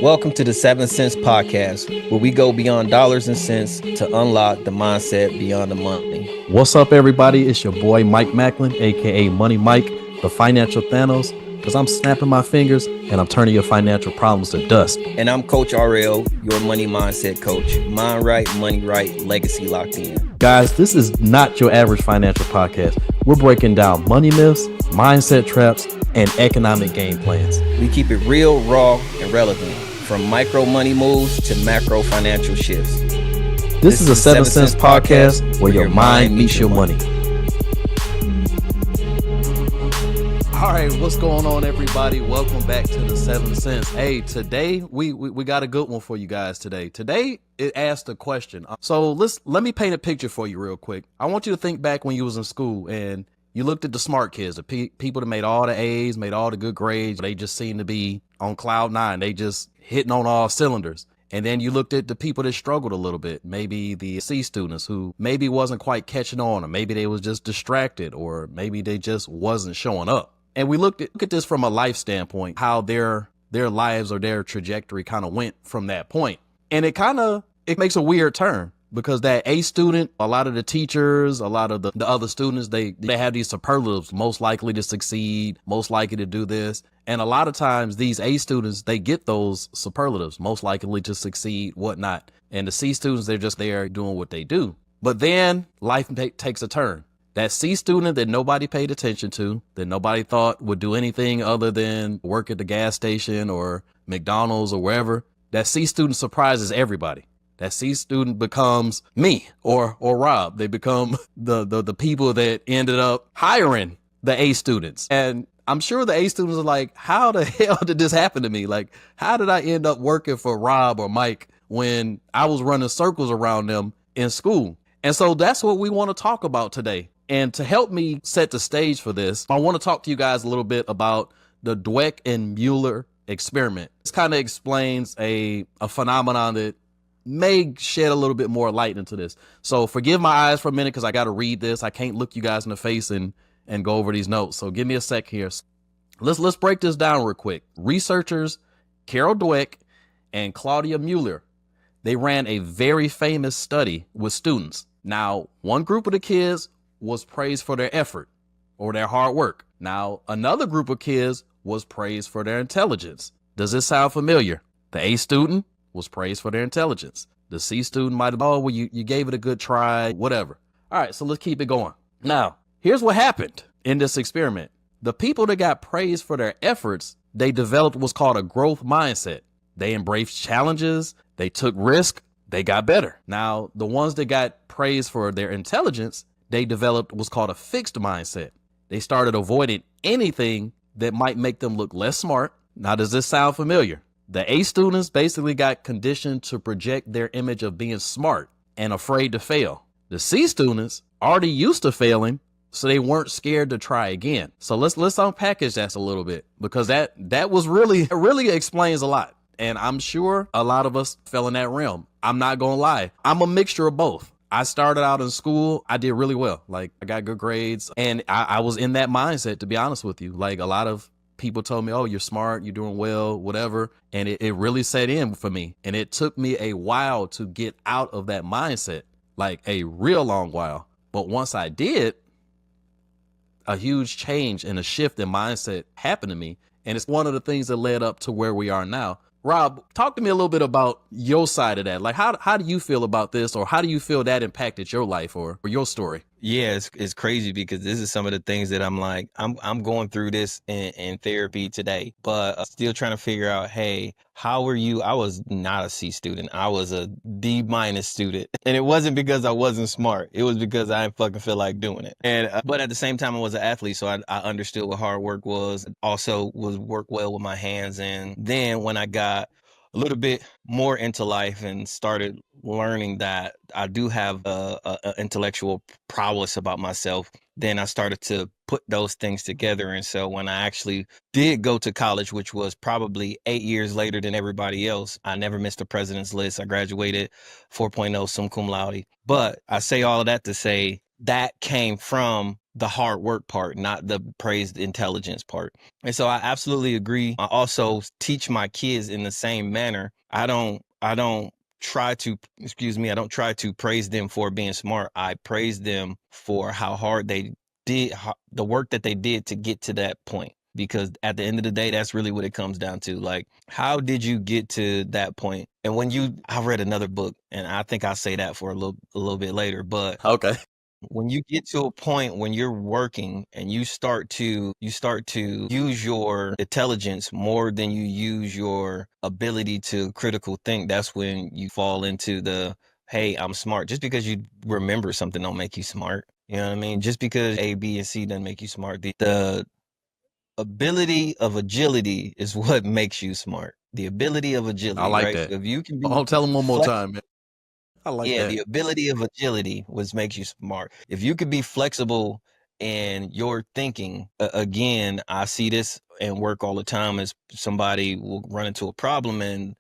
Welcome to the 7 Cents Podcast, where we go beyond dollars and cents to unlock the mindset beyond the money. What's up, everybody? It's your boy Mike Macklin, aka Money Mike, the financial Thanos, because I'm snapping my fingers and I'm turning your financial problems to dust. And I'm Coach R.L, your money mindset coach. Mind right, money right, legacy locked in. Guys, this is not your average financial podcast. We're breaking down money myths, mindset traps, and economic game plans. We keep it real, raw, and relevant, from micro money moves to macro financial shifts. This is a 7 Cents podcast where your mind meets your money. All right, what's going on, everybody? Welcome back to the 7 Cents. Hey, today we got a good one for you guys today. Today it asked a question. So let me paint a picture for you real quick. I want you to think back when you was in school and you looked at the smart kids, the people that made all the A's, made all the good grades. They just seemed to be on cloud nine. They just hitting on all cylinders. And then you looked at the people that struggled a little bit, maybe the C students who maybe wasn't quite catching on, or maybe they was just distracted, or maybe they just wasn't showing up. And we look at this from a life standpoint, how their lives or their trajectory kind of went from that point. And it makes a weird turn, because that A student, a lot of the teachers, a lot of the other students, they have these superlatives: most likely to succeed, most likely to do this. And a lot of times these A students, they get those superlatives: most likely to succeed, whatnot. And the C students, they're just there doing what they do. But then life takes a turn. That C student that nobody paid attention to, that nobody thought would do anything other than work at the gas station or McDonald's or wherever, that C student surprises everybody. That C student becomes me or Rob. They become the people that ended up hiring the A students. And I'm sure the A students are like, how the hell did this happen to me? Like, how did I end up working for Rob or Mike when I was running circles around them in school? And so that's what we want to talk about today. And to help me set the stage for this, I want to talk to you guys a little bit about the Dweck and Mueller experiment. This kind of explains a phenomenon that may shed a little bit more light into this. So forgive my eyes for a minute, because I got to read this. I can't look you guys in the face and go over these notes. So give me a sec here. Let's break this down real quick. Researchers Carol Dweck and Claudia Mueller, they ran a very famous study with students. Now, one group of the kids was praised for their effort or their hard work. Now, another group of kids was praised for their intelligence. Does this sound familiar? The A student was praised for their intelligence. The C student might have, oh, well, you gave it a good try, whatever. All right, so let's keep it going. Now, here's what happened in this experiment. The people that got praised for their efforts, they developed what's called a growth mindset. They embraced challenges, they took risk, they got better. Now, the ones that got praised for their intelligence, they developed what's called a fixed mindset. They started avoiding anything that might make them look less smart. Now, does this sound familiar? The A students basically got conditioned to project their image of being smart and afraid to fail. The C students already used to failing, so they weren't scared to try again. So let's unpackage that a little bit, because that was really explains a lot. And I'm sure a lot of us fell in that realm. I'm not gonna lie. I'm a mixture of both. I started out in school, I did really well. Like, I got good grades, and I was in that mindset, to be honest with you. Like, a lot of people told me, oh, you're smart, you're doing well, whatever. And it really set in for me. And it took me a while to get out of that mindset, like a real long while. But once I did, a huge change and a shift in mindset happened to me. And it's one of the things that led up to where we are now. Rob, talk to me a little bit about your side of that. Like, how do you feel about this, or how do you feel that impacted your life or your story? Yeah, it's crazy, because this is some of the things that I'm like, I'm going through this in therapy today, but still trying to figure out, hey, how were you? I was not a C student. I was a D- student. And it wasn't because I wasn't smart. It was because I didn't fucking feel like doing it. And but at the same time, I was an athlete, so I understood what hard work was. Also was work well with my hands. And then when I got a little bit more into life and started learning that I do have a intellectual prowess about myself, then I started to put those things together. And so when I actually did go to college, which was probably 8 years later than everybody else, I never missed the president's list. I graduated 4.0 summa cum laude. But I say all of that to say that came from the hard work part, not the praised intelligence part. And so I absolutely agree. I also teach my kids in the same manner. I don't try to, I don't try to praise them for being smart. I praise them for how hard they did, the work that they did to get to that point. Because at the end of the day, that's really what it comes down to. Like, how did you get to that point? And I read another book, and I think I'll say that for a little bit later. But Okay. when you get to a point when you're working and you start to use your intelligence more than you use your ability to critical think, that's when you fall into the, hey, I'm smart. Just because you remember something don't make you smart. You know what I mean? Just because A, B, and C doesn't make you smart. The ability of agility is what makes you smart. The ability of I agility, like right? that. So if you can be Oh, tell them one more flexible. time, man. I like Yeah, that. the ability of agility was makes you smart. If you could be flexible in your thinking, again, I see this and work all the time as somebody will run into a problem and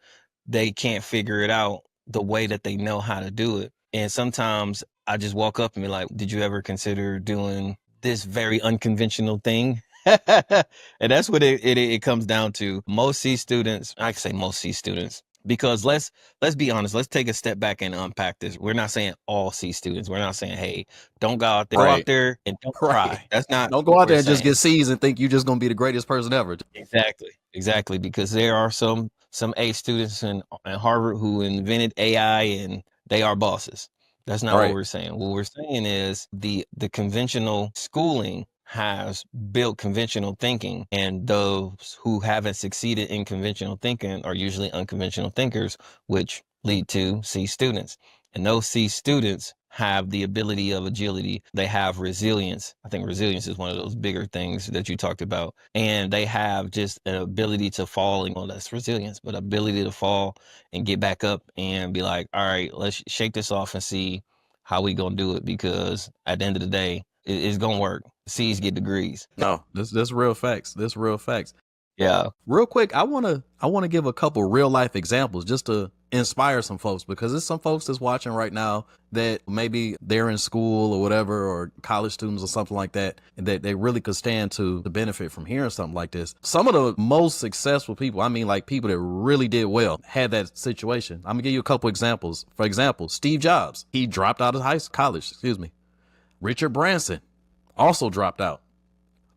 they can't figure it out the way that they know how to do it. And sometimes I just walk up and be like, did you ever consider doing this very unconventional thing? And that's what it comes down to. Most C students, I can say most C students, because let's be honest. Let's take a step back and unpack this. We're not saying all C students. We're not saying, hey, don't go out Right. there and don't Right. try. That's not Don't go what out we're there and just saying. get C's and think you're just going to be the greatest person ever. Exactly. Because there are some A students in Harvard who invented AI and they are bosses. That's not what Right. we're saying. What we're saying is the conventional schooling has built conventional thinking, and those who haven't succeeded in conventional thinking are usually unconventional thinkers, which lead to C students. And those C students have the ability of agility. They have resilience. I think resilience is one of those bigger things that you talked about. And they have just an ability to fall, and well, that's resilience, but ability to fall and get back up and be like, all right, let's shake this off and see how we gonna do it. Because at the end of the day, it's gonna work. C's get degrees. No, this real facts. This real facts. Yeah. Real quick, I wanna give a couple real life examples just to inspire some folks, because there's some folks that's watching right now that maybe they're in school or whatever, or college students or something like that, and that they really could stand to the benefit from hearing something like this. Some of the most successful people, I mean, like people that really did well, had that situation. I'm gonna give you a couple examples. For example, Steve Jobs, he dropped out of college. Richard Branson also dropped out.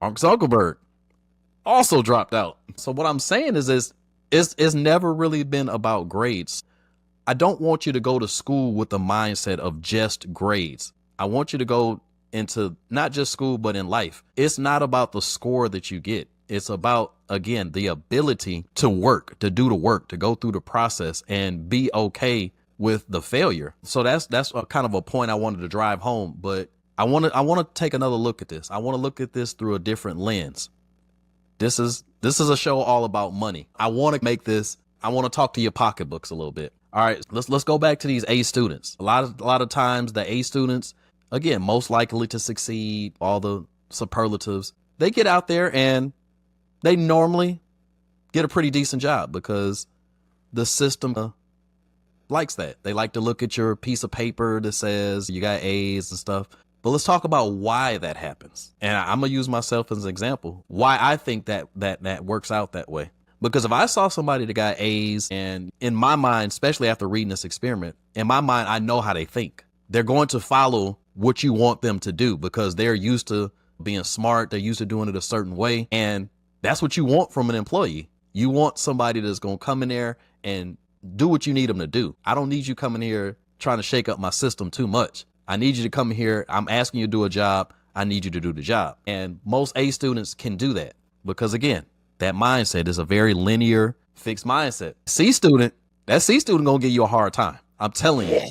Mark Zuckerberg also dropped out. So what I'm saying is it's never really been about grades. I don't want you to go to school with the mindset of just grades. I want you to go into not just school, but in life. It's not about the score that you get. It's about, again, the ability to work, to do the work, to go through the process and be okay with the failure. So that's a kind of a point I wanted to drive home, but I want to take another look at this. I want to look at this through a different lens. This is a show all about money. I want to talk to your pocketbooks a little bit. All right, let's go back to these A students. A lot of times the A students, again, most likely to succeed, all the superlatives, they get out there and they normally get a pretty decent job because the system likes that. They like to look at your piece of paper that says you got A's and stuff. But let's talk about why that happens. And I'm going to use myself as an example. Why I think that works out that way. Because if I saw somebody that got A's, and in my mind, especially after reading this experiment, in my mind, I know how they think. They're going to follow what you want them to do because they're used to being smart. They're used to doing it a certain way. And that's what you want from an employee. You want somebody that's going to come in there and do what you need them to do. I don't need you coming here trying to shake up my system too much. I need you to come here. I'm asking you to do a job. I need you to do the job. And most A students can do that because, again, that mindset is a very linear, fixed mindset. That C student going to give you a hard time. I'm telling you.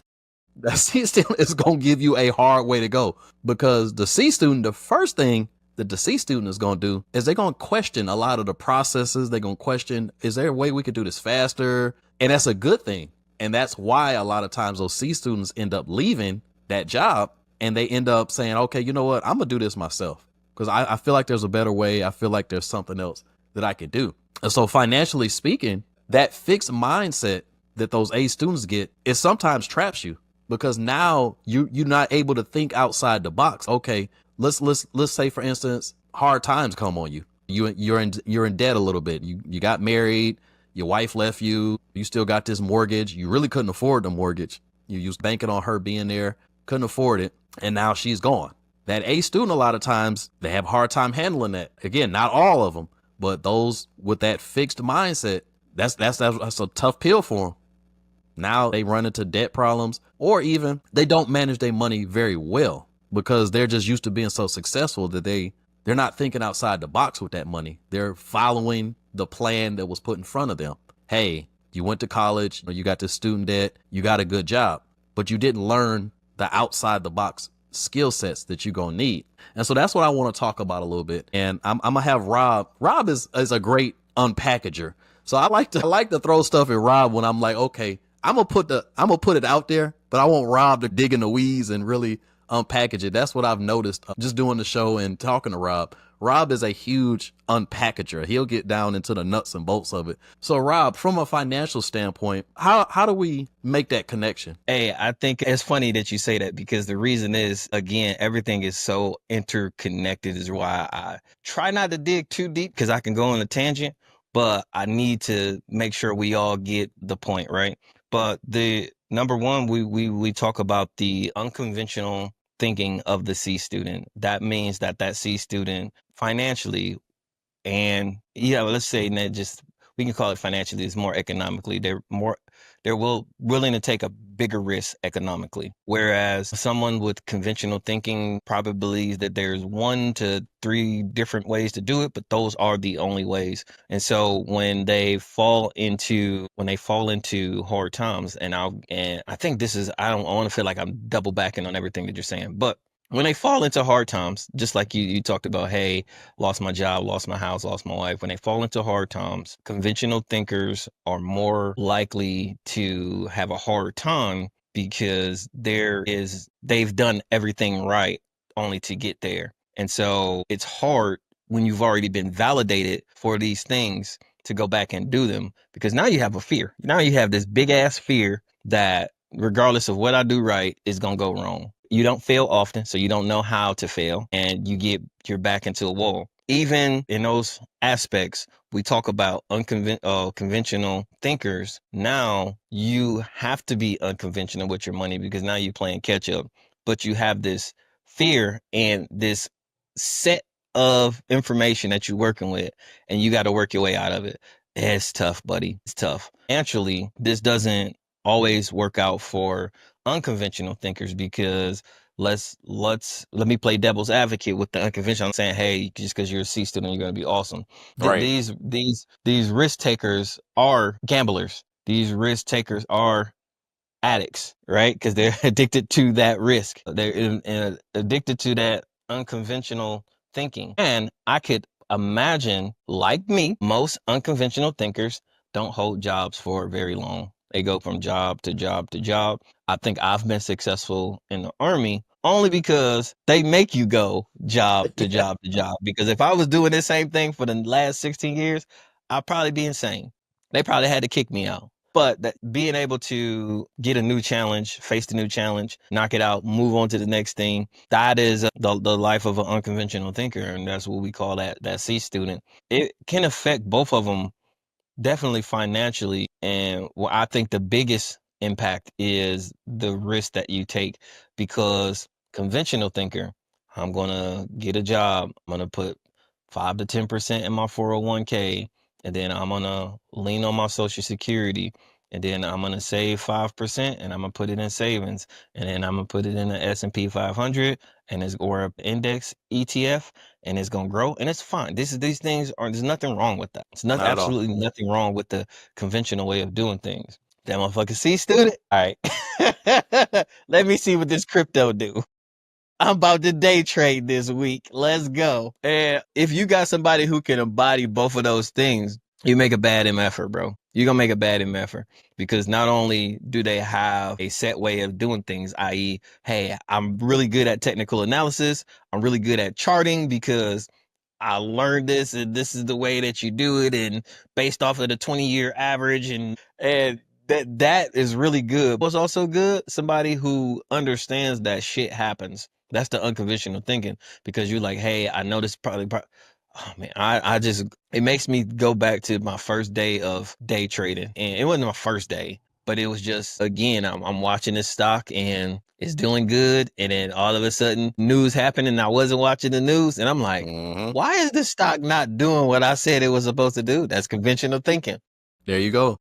That C student is going to give you a hard way to go because the C student, the first thing that the C student is going to do is they're going to question a lot of the processes. They're going to question, is there a way we could do this faster? And that's a good thing. And that's why a lot of times those C students end up leaving that job and they end up saying, okay, you know what? I'm going to do this myself because I feel like there's a better way. I feel like there's something else that I could do. And so financially speaking, that fixed mindset that those A students get, it sometimes traps you. because now you're not able to think outside the box. Okay, let's say for instance, hard times come on you. You're in debt a little bit. You got married, your wife left you, you still got this mortgage. You really couldn't afford the mortgage. You used banking on her being there, couldn't afford it, and now she's gone. That A student, a lot of times, they have a hard time handling that. Again, not all of them, but those with that fixed mindset, that's a tough pill for them. Now they run into debt problems, or even they don't manage their money very well because they're just used to being so successful that they're not thinking outside the box with that money. They're following the plan that was put in front of them. Hey, you went to college, you got this student debt, you got a good job, but you didn't learn the outside the box skill sets that you're going to need. And so that's what I want to talk about a little bit. And I'm going to have Rob. Rob is a great unpackager. So I like to throw stuff at Rob when I'm like, okay, I'm going to put it out there, but I want Rob to dig in the weeds and really unpackage it. That's what I've noticed just doing the show and talking to Rob. Rob is a huge unpackager. He'll get down into the nuts and bolts of it. So Rob, from a financial standpoint, how do we make that connection? Hey, I think it's funny that you say that because the reason is, again, everything is so interconnected is why I try not to dig too deep because I can go on a tangent, but I need to make sure we all get the point, right? But the number one, we talk about the unconventional thinking of the C student. That means that C student financially and let's say that just we can call it financially is more economically. They're willing to take a bigger risk economically. Whereas someone with conventional thinking probably believes that there's 1 to 3 different ways to do it, but those are the only ways. And so when they fall into hard times, and I think I don't want to feel like I'm double backing on everything that you're saying, but when they fall into hard times, just like you talked about, hey, lost my job, lost my house, lost my wife. When they fall into hard times, conventional thinkers are more likely to have a hard time because they've done everything right only to get there. And so it's hard when you've already been validated for these things to go back and do them because now you have a fear. Now you have this big ass fear that regardless of what I do right, it's going to go wrong. You don't fail often, so you don't know how to fail, and you're back into a wall. Even in those aspects, we talk about conventional thinkers. Now you have to be unconventional with your money because now you're playing catch up, but you have this fear and this set of information that you're working with, and you got to work your way out of it. It's tough, buddy. It's tough. Actually, this doesn't always work out for unconventional thinkers because let me play devil's advocate with the unconventional. I'm saying, hey, just because you're a C student, you're going to be awesome. Right. These risk takers are gamblers. These risk takers are addicts, right? Because they're addicted to that risk. They're addicted to that unconventional thinking. And I could imagine, like me, most unconventional thinkers don't hold jobs for very long. They go from job to job to job. I think I've been successful in the Army only because they make you go job to job to job. Because if I was doing the same thing for the last 16 years, I'd probably be insane. They probably had to kick me out. But being able to get a new challenge, face the new challenge, knock it out, move on to the next thing, that is the life of an unconventional thinker. And that's what we call that C student. It can affect both of them definitely financially. And I think the biggest impact is the risk that you take because conventional thinker, I'm going to get a job. I'm going to put 5 to 10% in my 401k. And then I'm going to lean on my social security. And then I'm going to save 5% and I'm going to put it in savings. And then I'm going to put it in the S&P 500 or an index ETF and it's going to grow and it's fine. These things there's nothing wrong with that. It's Not at all. absolutely nothing wrong with the conventional way of doing things. That motherfucker C student. All right. Let me see what this crypto do. I'm about to day trade this week. Let's go. And if you got somebody who can embody both of those things, you make a bad MFer, bro. You're going to make a bad MFer because not only do they have a set way of doing things, i.e., hey, I'm really good at technical analysis. I'm really good at charting because I learned this and this is the way that you do it and based off of the 20-year average and That is really good. What's also good? Somebody who understands that shit happens. That's the unconventional thinking, because you're like, hey, I know this oh man, I just, it makes me go back to my first day of day trading. And it wasn't my first day, but it was just, again, I'm watching this stock and it's doing good. And then all of a sudden news happened and I wasn't watching the news. And I'm like, why is this stock not doing what I said it was supposed to do? That's conventional thinking. There you go.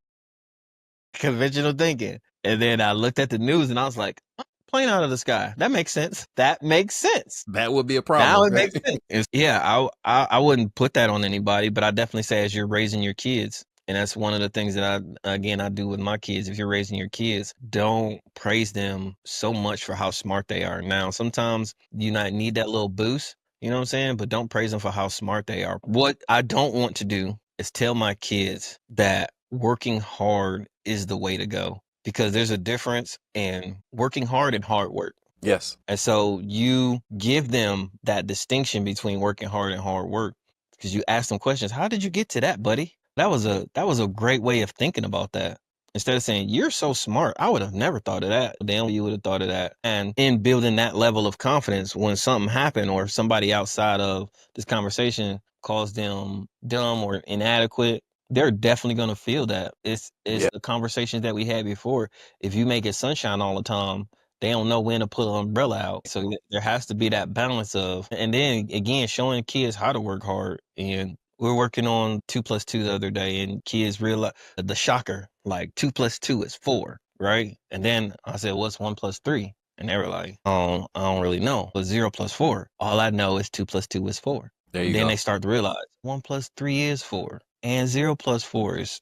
Conventional thinking. And then I looked at the news and I was like, oh, plane out of the sky. That makes sense. That makes sense. That would be a Now problem. it makes sense. Yeah, I wouldn't put that on anybody, but I definitely say as you're raising your kids, and that's one of the things that I do with my kids. If you're raising your kids, don't praise them so much for how smart they are. Now, sometimes you might need that little boost, you know what I'm saying? But don't praise them for how smart they are. What I don't want to do is tell my kids that working hard is the way to go, because there's a difference in working hard and hard work. Yes. And so you give them that distinction between working hard and hard work, because you ask them questions. How did you get to that, buddy? That was a great way of thinking about that. Instead of saying, you're so smart, I would have never thought of that. Then you would have thought of that. And in building that level of confidence, when something happened or somebody outside of this conversation calls them dumb or inadequate, they're definitely going to feel that. It's the conversations that we had before. If you make it sunshine all the time, they don't know when to pull an umbrella out. So there has to be that balance of, and then again, showing kids how to work hard. And we're working on 2+2 the other day, and kids realize the shocker, like 2+2 is 4, right? And then I said, what's 1+3? And they were like, oh, I don't really know. But 0+4, all I know is 2+2 is 4. There you And then go. they start to realize 1+3 is 4, and 0+4 is,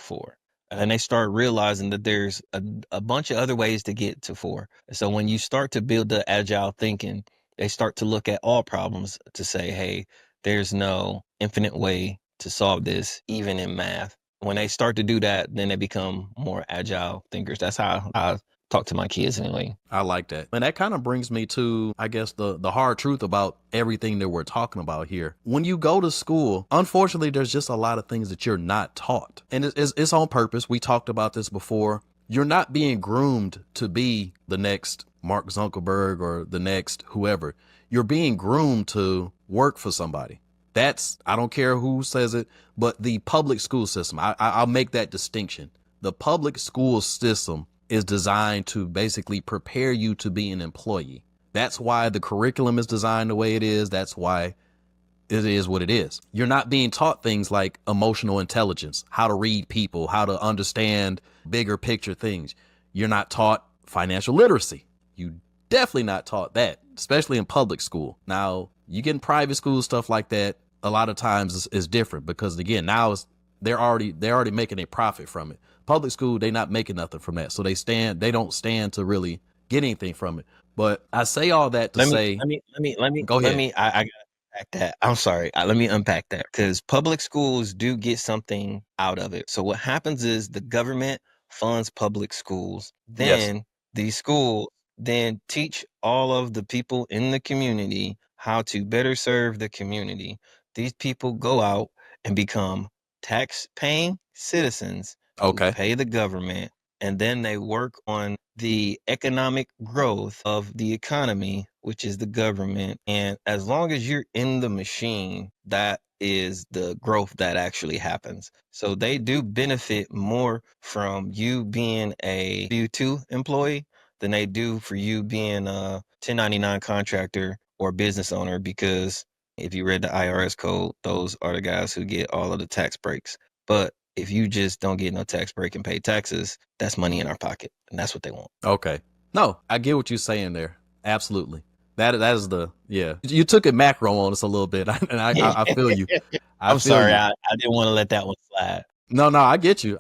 4. And they start realizing that there's a bunch of other ways to get to 4. So when you start to build the agile thinking, they start to look at all problems to say, hey, there's no infinite way to solve this, even in math. When they start to do that, then they become more agile thinkers. That's how I talk to my kids anyway. I like that. And that kind of brings me to, I guess, the hard truth about everything that we're talking about here. When you go to school, unfortunately, there's just a lot of things that you're not taught. And it's on purpose. We talked about this before. You're not being groomed to be the next Mark Zuckerberg or the next whoever. You're being groomed to work for somebody. That's, I don't care who says it, but the public school system, I'll make that distinction. The public school system is designed to basically prepare you to be an employee. That's why the curriculum is designed the way it is. That's why it is what it is. You're not being taught things like emotional intelligence, how to read people, how to understand bigger picture things. You're not taught financial literacy. You definitely not taught that, especially in public school. Now, you get in private school, stuff like that, a lot of times is different, because again, now they're already making a profit from it. Public school, they're not making nothing from that. So they don't stand to really get anything from it. But I say all that to Let say, me go ahead. I gotta unpack that. I'm sorry. Let me unpack that, because public schools do get something out of it. So what happens is the government funds public schools. Then these schools then teach all of the people in the community how to better serve the community. These people go out and become tax-paying citizens who Okay. pay the government, and then they work on the economic growth of the economy, which is the government. And as long as you're in the machine, that is the growth that actually happens. So they do benefit more from you being a W-2 employee than they do for you being a 1099 contractor or business owner, because if you read the IRS code, those are the guys who get all of the tax breaks. But if you just don't get no tax break and pay taxes, that's money in our pocket, and that's what they want. Okay. No, I get what you're saying there. Absolutely. That is you took it macro on us a little bit, and I feel you. I'm sorry, I didn't want to let that one slide. No, I get you.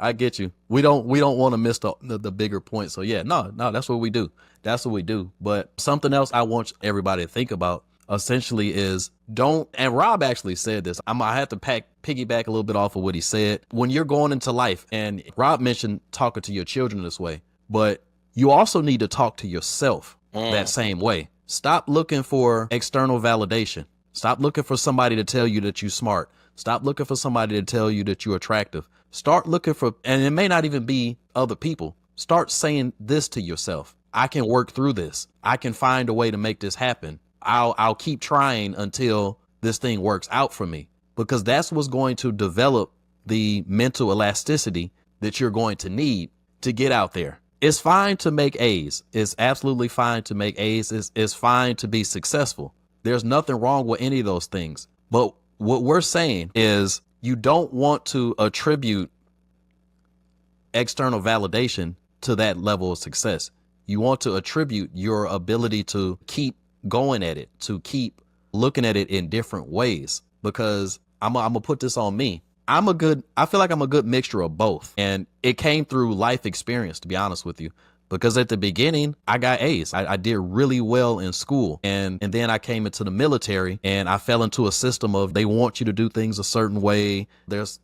We don't want to miss the bigger point. So yeah, no, that's what we do. That's what we do. But something else I want everybody to think about essentially is and Rob actually said this. I have to piggyback a little bit off of what he said. When you're going into life, and Rob mentioned talking to your children this way, but you also need to talk to yourself that same way. Stop looking for external validation. Stop looking for somebody to tell you that you're smart. Stop looking for somebody to tell you that you're attractive. Start looking for, and it may not even be other people. Start saying this to yourself. I can work through this. I can find a way to make this happen. I'll keep trying until this thing works out for me, because that's what's going to develop the mental elasticity that you're going to need to get out there. It's fine to make A's. It's absolutely fine to make A's. It's fine to be successful. There's nothing wrong with any of those things. But what we're saying is you don't want to attribute external validation to that level of success. You want to attribute your ability to keep going at it, to keep looking at it in different ways, because I'm gonna put this on me. I feel like I'm a good mixture of both. And it came through life experience, to be honest with you, because at the beginning I got A's. I did really well in school. And then I came into the military and I fell into a system of, they want you to do things a certain way. There's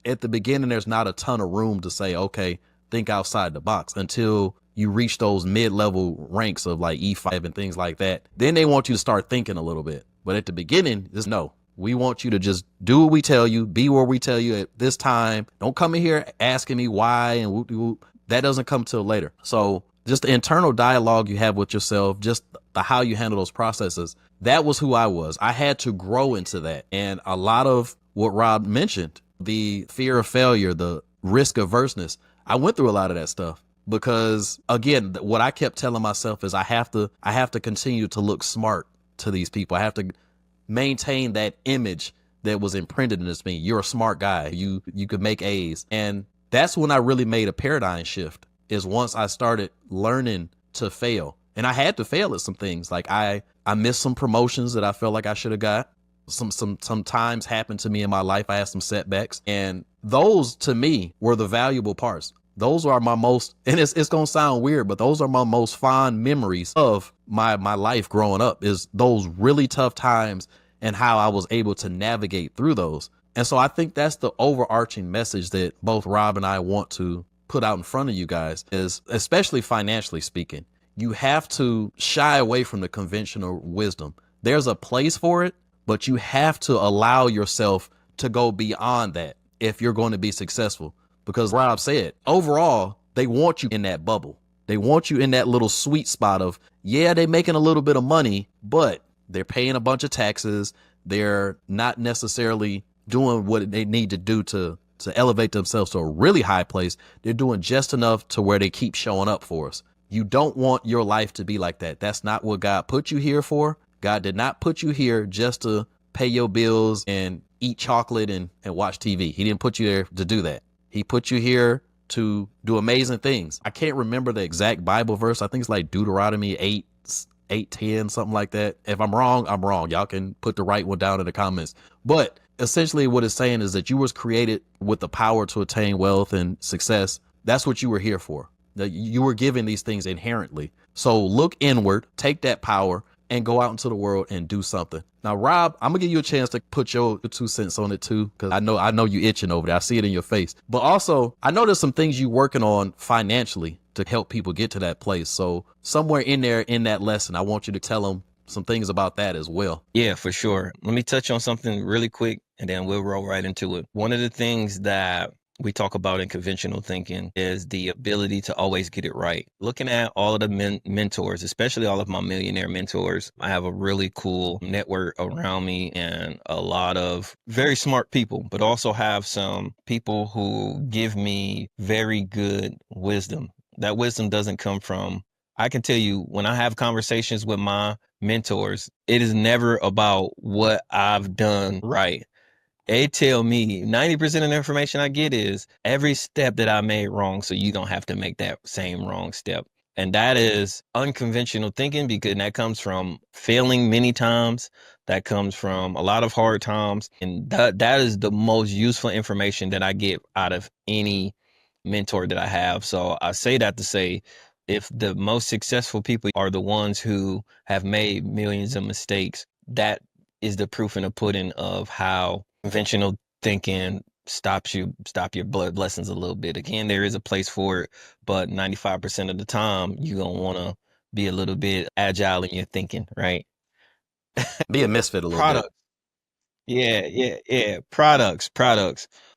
at the beginning, there's not a ton of room to say, okay, think outside the box, until you reach those mid-level ranks of like E5 and things like that. Then they want you to start thinking a little bit. But at the beginning, just no. We want you to just do what we tell you, be where we tell you at this time. Don't come in here asking me why and whoop, whoop. That doesn't come till later. So just the internal dialogue you have with yourself, just the how you handle those processes. That was who I was. I had to grow into that. And a lot of what Rob mentioned, the fear of failure, the risk averseness, I went through a lot of that stuff. Because again, what I kept telling myself is I have to continue to look smart to these people. I have to maintain that image that was imprinted in me. You're a smart guy. You could make A's. And that's when I really made a paradigm shift, is once I started learning to fail. And I had to fail at some things. Like I missed some promotions that I felt like I should have got. Some times happened to me in my life. I had some setbacks, and those to me were the valuable parts. Those are my most, and it's going to sound weird, but those are my most fond memories of my life growing up, is those really tough times and how I was able to navigate through those. And so I think that's the overarching message that both Rob and I want to put out in front of you guys, is especially financially speaking, you have to shy away from the conventional wisdom. There's a place for it, but you have to allow yourself to go beyond that if you're going to be successful. Because Rob said, overall, they want you in that bubble. They want you in that little sweet spot of, yeah, they're making a little bit of money, but they're paying a bunch of taxes. They're not necessarily doing what they need to do to elevate themselves to a really high place. They're doing just enough to where they keep showing up for us. You don't want your life to be like that. That's not what God put you here for. God did not put you here just to pay your bills and eat chocolate and watch TV. He didn't put you there to do that. He put you here to do amazing things. I can't remember the exact Bible verse. I think it's like Deuteronomy 8:10, something like that. If I'm wrong, I'm wrong. Y'all can put the right one down in the comments. But essentially what it's saying is that you was created with the power to attain wealth and success. That's what you were here for. That you were given these things inherently. So look inward, take that power, and go out into the world and do something. Now, Rob, I'm gonna give you a chance to put your 2 cents on it too, because I know you itching over there. I see it in your face. But also, I know there's some things you working on financially to help people get to that place. So somewhere in there, in that lesson, I want you to tell them some things about that as well. Yeah, for sure. Let me touch on something really quick, and then we'll roll right into it. One of the things that we talk about in conventional thinking is the ability to always get it right. Looking at all of the mentors, especially all of my millionaire mentors, I have a really cool network around me and a lot of very smart people, but also have some people who give me very good wisdom. That wisdom doesn't come from, I can tell you, when I have conversations with my mentors, it is never about what I've done right. They tell me 90% of the information I get is every step that I made wrong, so you don't have to make that same wrong step. And that is unconventional thinking, because that comes from failing many times. That comes from a lot of hard times. And that is the most useful information that I get out of any mentor that I have. So I say that to say, if the most successful people are the ones who have made millions of mistakes, that is the proof in the pudding of how conventional thinking stop your blood blessings a little bit. Again, there is a place for it, but 95% of the time, you're going to want to be a little bit agile in your thinking, right? Be a misfit a little Product. bit. Yeah. Products.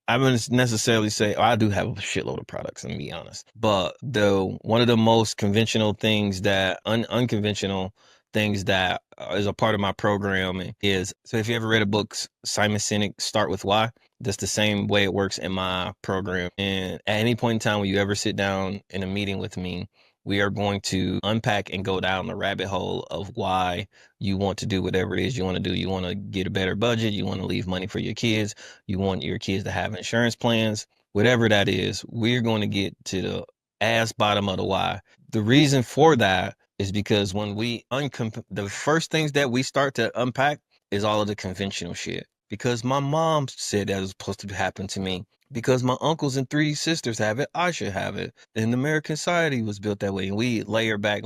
I wouldn't necessarily say, oh, I do have a shitload of products, let me be honest. But one of the most conventional things that, unconventional things that is a part of my program is, so if you ever read a book, Simon Sinek, Start With Why, that's the same way it works in my program. And at any point in time when you ever sit down in a meeting with me, we are going to unpack and go down the rabbit hole of why you want to do whatever it is you want to do. You want to get a better budget. You want to leave money for your kids. You want your kids to have insurance plans. Whatever that is, we're going to get to the ass bottom of the why. The reason for that is because when the first things that we start to unpack is all of the conventional shit. Because my mom said that was supposed to happen to me. Because my uncles and 3 sisters have it, I should have it. And American society was built that way. And we layer back,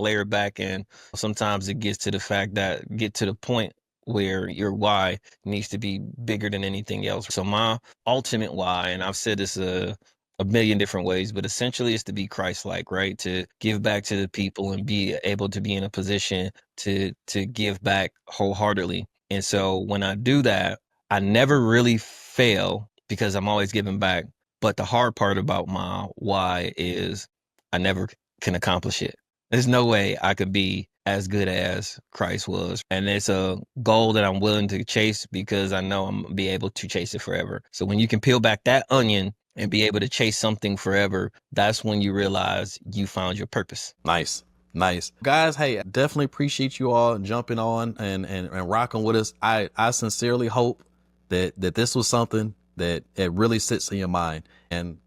and sometimes it get to the point where your why needs to be bigger than anything else. So my ultimate why, and I've said this a million different ways, but essentially it's to be Christ-like, right? To give back to the people and be able to be in a position to give back wholeheartedly. And so when I do that, I never really fail because I'm always giving back. But the hard part about my why is I never can accomplish it. There's no way I could be as good as Christ was. And it's a goal that I'm willing to chase because I know I'm gonna be able to chase it forever. So when you can peel back that onion and be able to chase something forever, that's when you realize you found your purpose. Nice. Guys, hey, I definitely appreciate you all jumping on and rocking with us. I sincerely hope that this was something that it really sits in your mind. And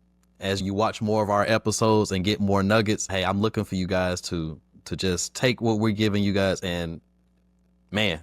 as you watch more of our episodes and get more nuggets, hey, I'm looking for you guys to just take what we're giving you guys and, man,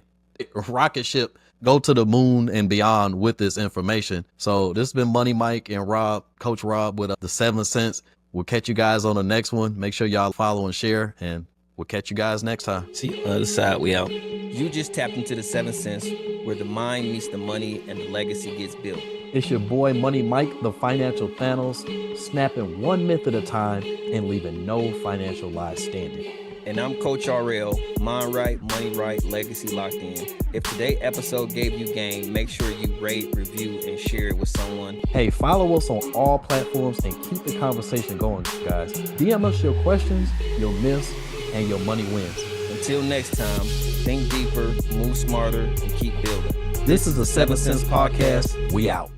rocket ship, go to the moon and beyond with this information. So this has been Money Mike and Rob, Coach Rob with the 7 Cents. We'll catch you guys on the next one. Make sure y'all follow and share, and we'll catch you guys next time. See you on the other side. We out. You just tapped into the 7 Cents, where the mind meets the money and the legacy gets built. It's your boy Money Mike, the financial Thanos, snapping one myth at a time and leaving no financial lies standing. And I'm Coach R.L. Mind right, money right, legacy locked in. If today's episode gave you game, make sure you rate, review, and share it with someone. Hey, follow us on all platforms and keep the conversation going, guys. DM us your questions, your myths, and your money wins. Until next time, think deeper, move smarter, and keep building. This is the 7 Cents Podcast. We out.